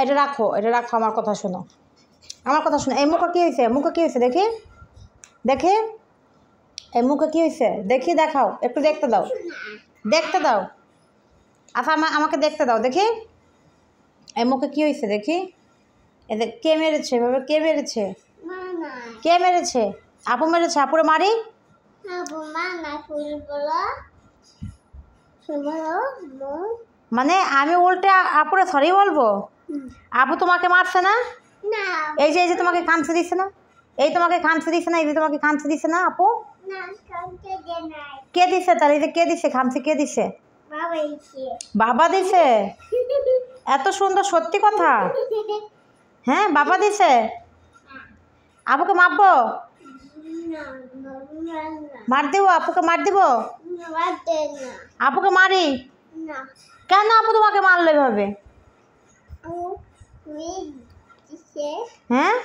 এটা রাখো, এটা রাখো, আমার কথা শোনো, আমার কথা শোনো। এই মুখে কী হয়েছে? মুখে কী হয়েছে দেখি, দেখি এই মুখে কী হয়েছে দেখি, দেখাও, একটু দেখতে দাও, দেখতে দাও। আচ্ছা আমাকে দেখতে দাও দেখি, এই মুখে কী হয়েছে দেখি। এদের কে মেরেছে এভাবে? কে মেরেছে? কে মেরেছে? আপু মেরেছে? আপুরে মারি? মানে আমি উল্টে আপুরে সরি বলবো? আপু তোমাকে মারছে না? এই যে তোমাকে খামছে দিছে না? এই তোমাকে খামছে দিছে না? এই যে তোমাকে খামছে দিছে না আপু? কে দিছে তাহলে? এই যে কে দিছে খামছে? কে দিছে? বাবা দিছে? এত সুন্দর, সত্যি কথা? হ্যাঁ বাবা দিছে। আপুকে মারবো? মার দিব? আপুকে মার দিব? আপুকে মারি? কেন আপু তোমাকে মারলো এভাবে? হ্যাঁ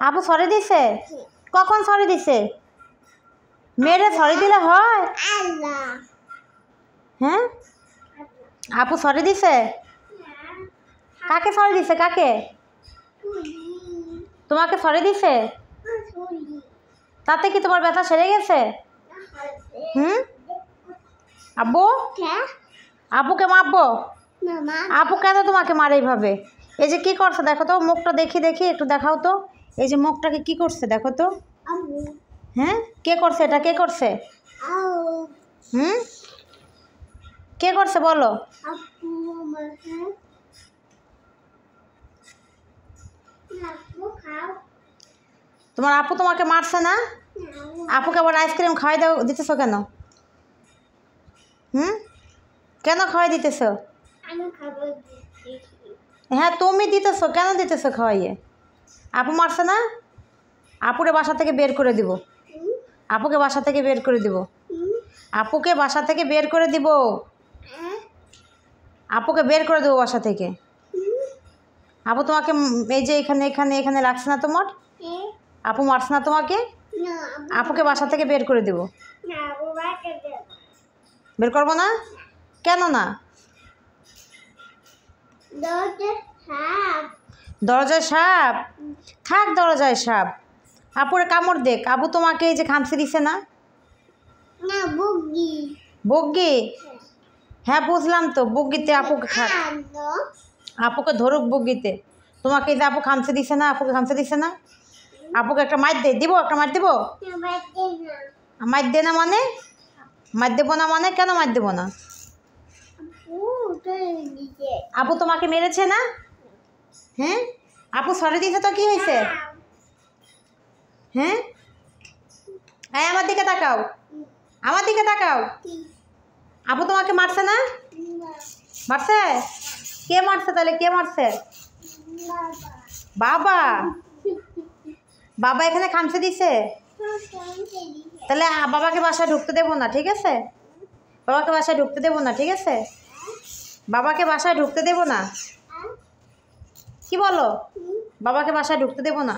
আপু সরি দিছে? কখন সরি দিছে? মেয়েরা সরি দিলে হয়? হ্যাঁ আপু সরি দিছে? কাকে সরি দিছে? কাকে? তোমাকে সরি দিছে? তাতে কি তোমার ব্যথা সেরে গেছে? আব্বু আপুকে মারবো? আপু কেন তোমাকে মারে এইভাবে? এই যে কি করছে দেখো তো, মুখটা দেখি দেখি, একটু দেখাও তো। এই যে মুখটাকে কি করছে দেখো তো। হ্যাঁ কে করছে এটা? কে করছে? কে করছে বলো? তোমার আপু তোমাকে মারছে না? আপুকে আবার আইসক্রিম খাওয়াই দাও দিতেছো কেন? কেন খাওয়াই দিতেছো? হ্যাঁ তুমি দিতেছো, কেন দিতেছো খাওয়াইয়ে? আপু মারছে না? আপুরে বাসা থেকে বের করে দিব। আপুকে বাসা থেকে বের করে দিব। আপুকে বাসা থেকে বের করে দিব। আপুকে বের করে দেবো বাসা থেকে। আপু তোমাকে এই যে এখানে এখানে এখানে রাখছে না তোমার? আপু মারছে না তোমাকে? আপুকে বাসা থেকে বের করে দেব। বের করবো না? কেন না? দরজায় সাপ? থাক দরজায় সাপ। আপুরে কামড় দেখ। আপু তোমাকে এই যে খামসি দিছে না? বগ্গি? হ্যাঁ বুঝলাম তো, বগ্গিতে আপুকে খাক, আপুকে ধরুক বগ্গিতে। তোমাকে এই যে আপু খামসে দিছে না? আপুকে খামসে দিছে না? আপুকে একটা মার দিব? একটা মার দিব? মার দে না মানে? মার দেবো না মানে? কেন মার দেবো না? আপু তোমাকে মেরেছে না? হ্যাঁ আপু সরি দিছে তো কি হয়েছে? হ্যাঁ হ্যাঁ আমার দিকে তাকাও, আমার দিকে তাকাও। আপু তোমাকে মারছে না? মারছে? কে মারছে তাহলে? কে মারছে? বাবা? বাবা এখানে খামছে দিছে? তাহলে বাবাকে বাসায় ঢুকতে দেবো না, ঠিক আছে? বাবাকে বাসায় ঢুকতে দেবো না, ঠিক আছে? বাবাকে বাসায় ঢুকতে দেবো না। কি বলো? বাবাকে বাসায় ঢুকতে দেবো না?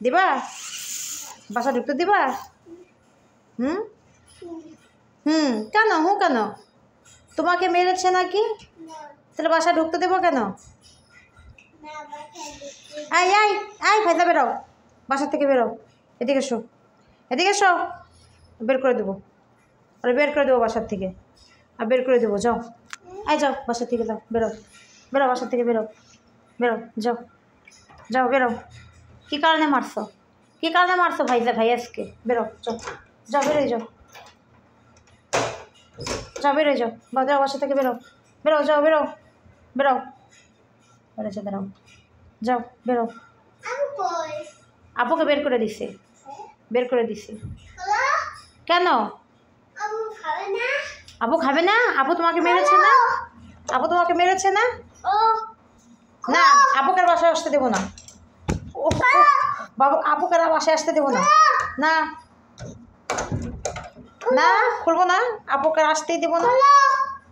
দিবা? বাসা ঢুকতে দিবা? কেন? কেন? তোমাকে মেরেছে নাকি? তাহলে বাসা ঢুকতে দেবো কেন? আই আই আই ফায়দা বেরো, বাসা থেকে বেরো। এদিকে এসো, এদিকে এসো। বের করে দেবো, আরে বের করে দেবো বাসার থেকে। আর বের করে দেবো, যাও। আই যাও বাসার থেকে, যাও, বেরো বেরো বাসার থেকে, বেরো বেরো, যাও যাও বেরো। কী কারণে মারছো? কী কারণে মারছো ভাই আজকে? বেরো, যাও যাও, বেরোয় যাও, যাও বেরোয় যাও, যাও বাসা থেকে বেরো, বেরো, যাও বেরো, বেরো, বেরোচ্ছে, দাঁড়াও, যাও বেরো। আপুকে বের করে দিছে, বের করে দিছে। কেন? আপু খাবে না? আপু তোমাকে মেরেছে না? আপু তোমাকে মেরেছে না? না আপুকে বাসায় আসতে দেবো না। বাবু আপুকে বাসায় আসতে দেবো না। না না খুলবো না, আপুকে আসতেই দেবো না।